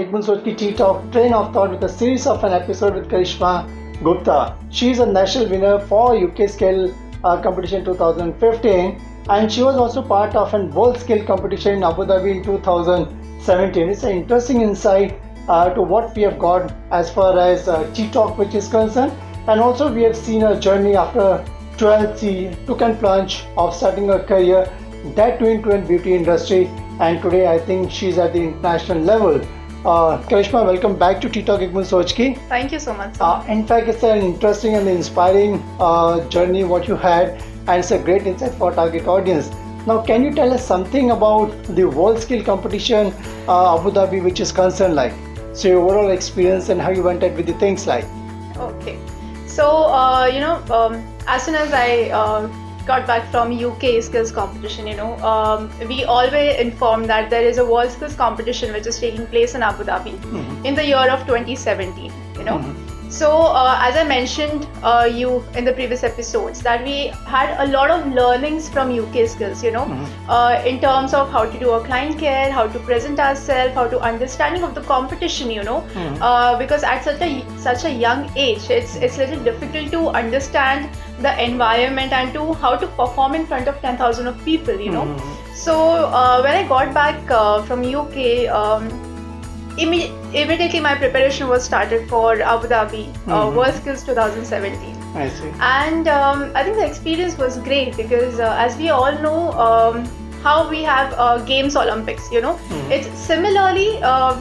एक Soch ki ttalk train of thought with a series of an episode with Karishma Gupta. She is a national winner for UK Skill competition 2015, and she was also part of a world skill competition in Abu Dhabi in 2017. It's an interesting insight to what we have got as far as ttalk which is concerned, and also we have seen her journey after 12th she took a plunge of starting her career, that too into beauty industry, and today I think she's at the international level. Karishma, welcome back to ttalk एक Soch ki. Thank you so much. In fact, it's an interesting and inspiring journey what you had, and it's a great insight for target audience. Now, can you tell us something about the World Skill Competition Abu Dhabi, which is concerned like? So your overall experience and how you went ahead with the things like? Okay. So, as soon as I got back from UK skills competition, we always informed that there is a world skills competition which is taking place in Abu Dhabi in the year of 2017, So, as I mentioned you in the previous episodes, that we had a lot of learnings from UK skills, in terms of how to do a client care, how to present ourselves, how to understanding of the competition, because at such a young age, it's little difficult to understand the environment and to how to perform in front of 10,000 of people, So, when I got back from UK, immediately my preparation was started for Abu Dhabi World Skills 2017. I see. And I think the experience was great because as we all know how we have Games Olympics, it's similarly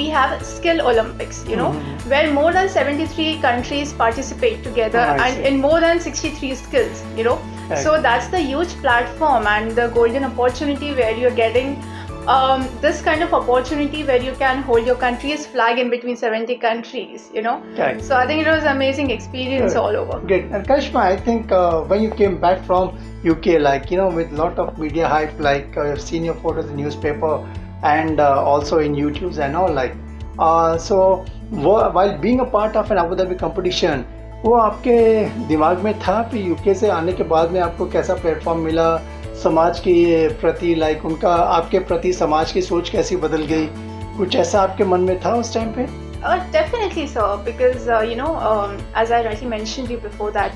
we have Skill Olympics, where more than 73 countries participate together and in more than 63 skills, So that's the huge platform and the golden opportunity where you're getting this kind of opportunity where you can hold your country's flag in between 70 countries, Okay. So I think it was an amazing experience all over. Great. And Karishma, I think when you came back from UK, with lot of media hype, I've seen your photos in newspaper and also in YouTube's and all so while being a part of an Abu Dhabi competition, वो आपके दिमाग में था कि UK से आने के बाद में आपको कैसा प्लेटफॉर्म मिला, समाज के प्रति उनका आपके प्रति समाज की सोच कैसी बदल गई, कुछ ऐसा आपके मन में था उस टाइम पे? Definitely, sir, because as I rightly mentioned you before that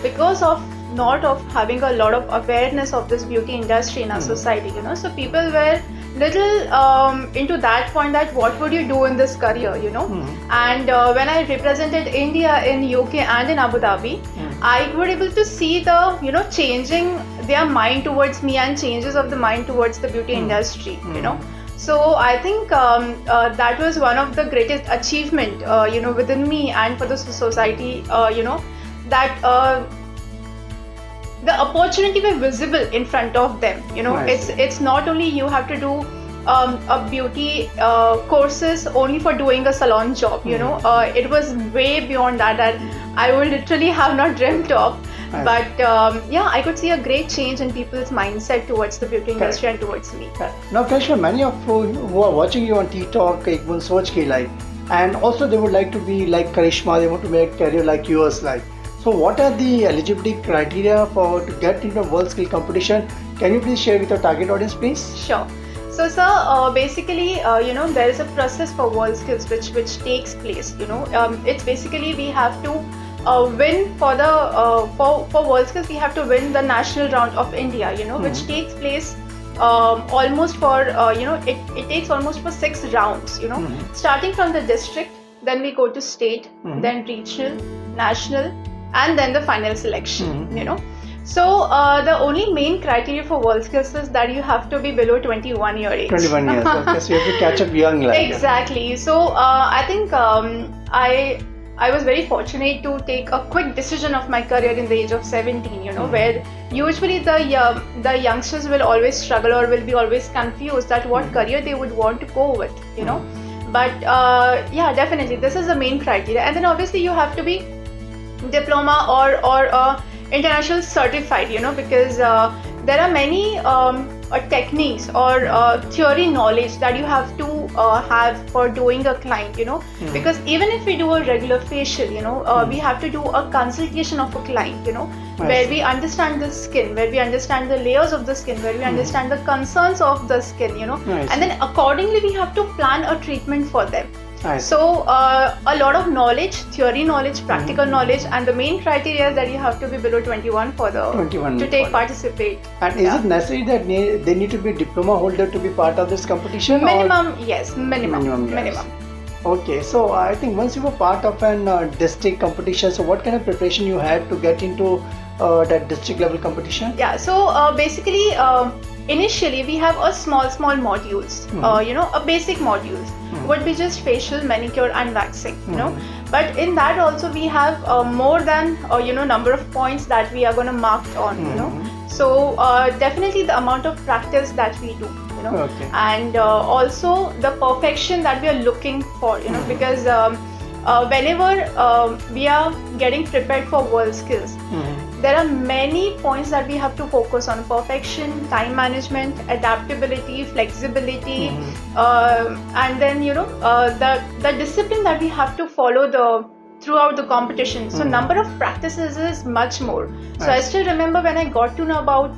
because of not of having a lot of awareness of this beauty industry in our society, so people were little into that point that what would you do in this career, and when I represented India in UK and in Abu Dhabi, I was able to see the changing their mind towards me and changes of the mind towards the beauty industry, So I think that was one of the greatest achievement, within me and for the society, that the opportunity were visible in front of them. It's not only you have to do a beauty courses only for doing a salon job. It was way beyond that I would literally have not dreamt of. But I could see a great change in people's mindset towards the beauty industry and towards me. Now, Karishma, many of who are watching you on ttalk ek Soch ki and also they would like to be like Karishma, they want to make a career like yours So what are the eligibility criteria to get into a world skill competition? Can you please share with your target audience, please? Sure. So, sir, basically, there is a process for world skills which takes place. It's basically we have to win for the for world skills. We have to win the national round of India. Which takes place almost for it takes almost for 6 rounds. Starting from the district, then we go to state, then regional, national, and then the final selection, So the only main criteria for world skills is that you have to be below 21 year age. 21 years, okay, so you have to catch up young. Exactly. So I think I was very fortunate to take a quick decision of my career in the age of 17, where usually the youngsters will always struggle or will be always confused that what career they would want to go with, But definitely this is the main criteria, and then obviously you have to be diploma or international certified, because there are many techniques or theory knowledge that you have to have for doing a client, because even if we do a regular facial, we have to do a consultation of a client, where we understand the skin, where we understand the layers of the skin, where we understand the concerns of the skin, and then accordingly we have to plan a treatment for them. So a lot of knowledge, theory knowledge, practical knowledge, and the main criteria is that you have to be below 21 for the 21 to take participate. And is it necessary that they need to be diploma holder to be part of this competition? Minimum, yes, minimum. Okay, so I think once you were part of an district competition, so what kind of preparation you had to get into that district level competition? Yeah, so basically, initially we have a small modules, a basic modules would be just facial, manicure and waxing, but in that also we have more than number of points that we are going to mark on, so definitely the amount of practice that we do, and also the perfection that we are looking for, because whenever we are getting prepared for world skills, there are many points that we have to focus on: perfection, time management, adaptability, flexibility, and then the discipline that we have to follow throughout the competition. So number of practices is much more. So I still remember when I got to know about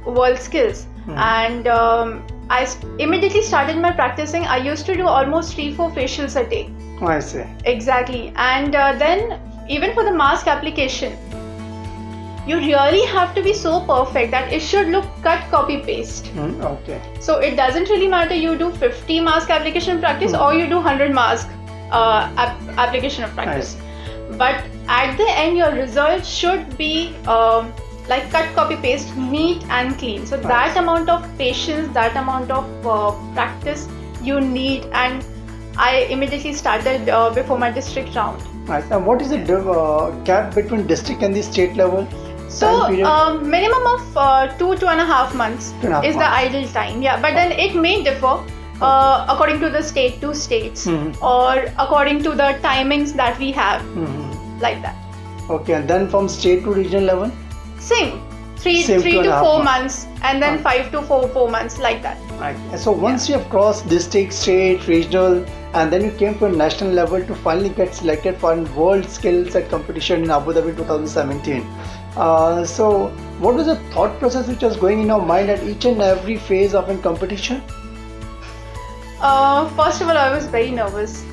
world skills, and I immediately started my practicing. I used to do almost 3-4 facials a day. Oh, I see. Exactly. And then even for the mask application, you really have to be so perfect that it should look cut, copy, paste. Okay. So it doesn't really matter you do 50 mask application practice or you do 100 mask application of practice. But at the end, your results should be like cut, copy, paste, neat and clean. So that amount of patience, that amount of practice you need, and I immediately started before my district round. Right. And what is the gap between district and the state level? So minimum of 2.5 months is the ideal time. Yeah, but then it may differ according to the state to states or according to the timings that we have, like that. Okay, and then from state to regional level? Same. 3 to 4 months, and then 5 to 4 months, like that. Right. So once you have crossed district, state, regional, and then you came to a national level to finally get selected for a world skill set competition in Abu Dhabi 2017. So what was the thought process which was going in your mind at each and every phase of a competition? First of all, I was very nervous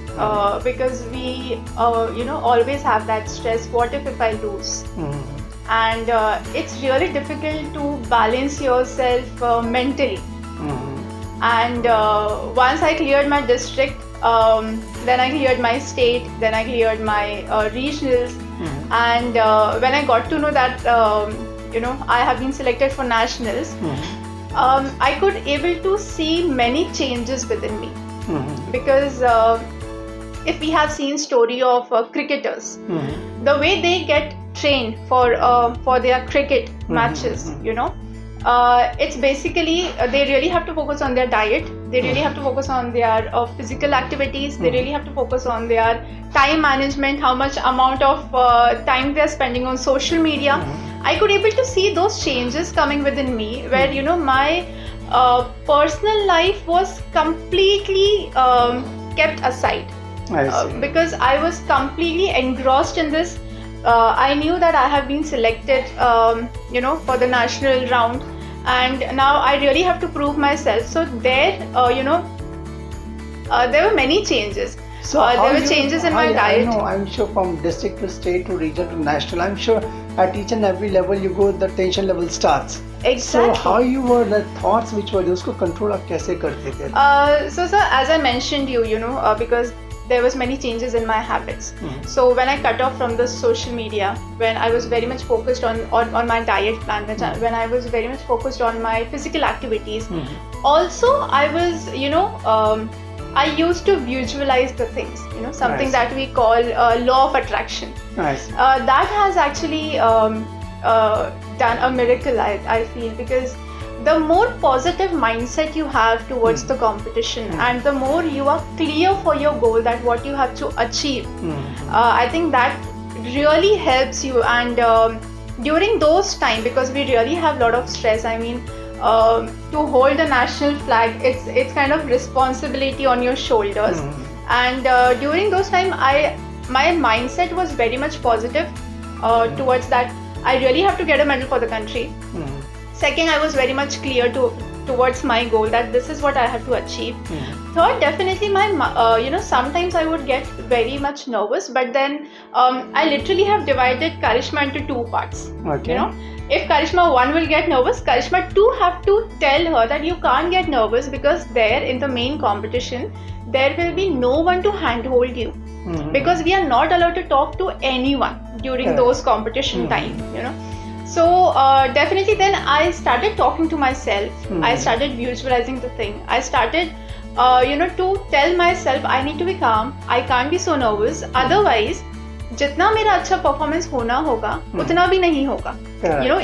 because we always have that stress. What if I lose? And it's really difficult to balance yourself mentally. And once I cleared my district, then I cleared my state, then I cleared my regionals, and when I got to know that I have been selected for nationals, I could able to see many changes within me, because if we have seen story of cricketers, the way they get trained for their cricket matches, it's basically they really have to focus on their diet, they really have to focus on their physical activities, they really have to focus on their time management, how much amount of time they're spending on social media. I could able to see those changes coming within me, where my personal life was completely kept aside, because I was completely engrossed in this. I knew that I have been selected for the national round, and now I really have to prove myself. So there there were many changes. So there were changes in my diet. I'm sure from district to state to region to national, I'm sure at each and every level you go, the tension level starts. Exactly. So how you were, the thoughts which were, usko control आप कैसे करते थे? So sir, as I mentioned because there was many changes in my habits. So when I cut off from the social media, when I was very much focused on my diet plan, when I was very much focused on my physical activities, also I was I used to visualize the things, something that we call law of attraction. That has actually done a miracle, I feel, because the more positive mindset you have towards the competition, and the more you are clear for your goal, that what you have to achieve, I think that really helps you. And during those times, because we really have a lot of stress, I mean, to hold the national flag, it's kind of responsibility on your shoulders. And during those time, my mindset was very much positive towards that. I really have to get a medal for the country. Second, I was very much clear towards my goal that this is what I have to achieve. Third, definitely sometimes I would get very much nervous, but then I literally have divided Karishma into two parts. Okay. If Karishma 1 will get nervous, Karishma 2 have to tell her that you can't get nervous, because there in the main competition, there will be no one to handhold you. Because we are not allowed to talk to anyone during those competition time, So definitely then I started talking to myself. I started visualizing the thing. I started to tell myself I need to be calm. I can't be so nervous. Otherwise, जितना मेरा अच्छा performance होना होगा उतना भी नहीं होगा.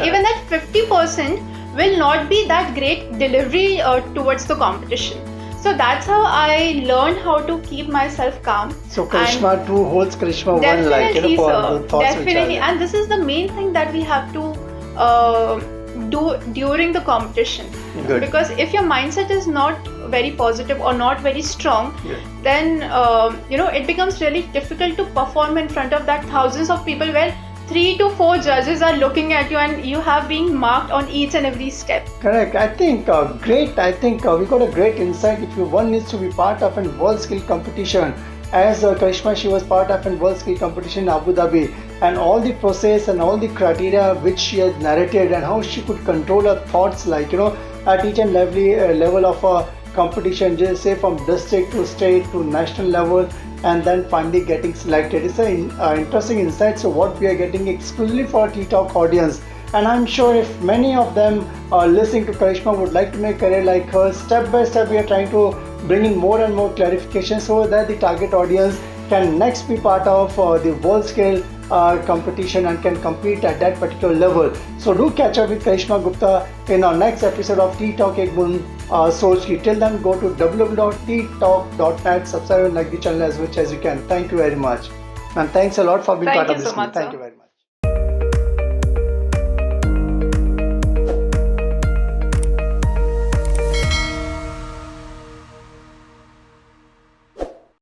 Even that 50% will not be that great delivery towards the competition. So that's how I learned how to keep myself calm. So Karishma 2 holds Karishma 1 definitely, for sir, the thoughts. Definitely, and this is the main thing that we have to do during the competition. Good. Because if your mindset is not very positive or not very strong, then it becomes really difficult to perform in front of that thousands of people, where 3 to 4 judges are looking at you and you have been marked on each and every step. Correct. I think great. I think we got a great insight. If one needs to be part of a world skill competition, as Karishma, she was part of a world skill competition in Abu Dhabi, and all the process and all the criteria which she has narrated, and how she could control her thoughts, at each and every level of a competition, just say from district to state to national level, and then finally getting selected. It's an interesting insight. So what we are getting exclusively for ttalk audience, and I'm sure if many of them listening to Karishma would like to make a career like her, step by step we are trying to bring in more and more clarification so that the target audience can next be part of the world scale competition and can compete at that particular level. So do catch up with Karishma Gupta in our next episode of ttalk ek Boond Soch. Till then, go to www.ttalk.net, subscribe and like the channel as much as you can. Thank you very much, and thanks a lot for being part of this. Thank you so much, Thank sir. you very much.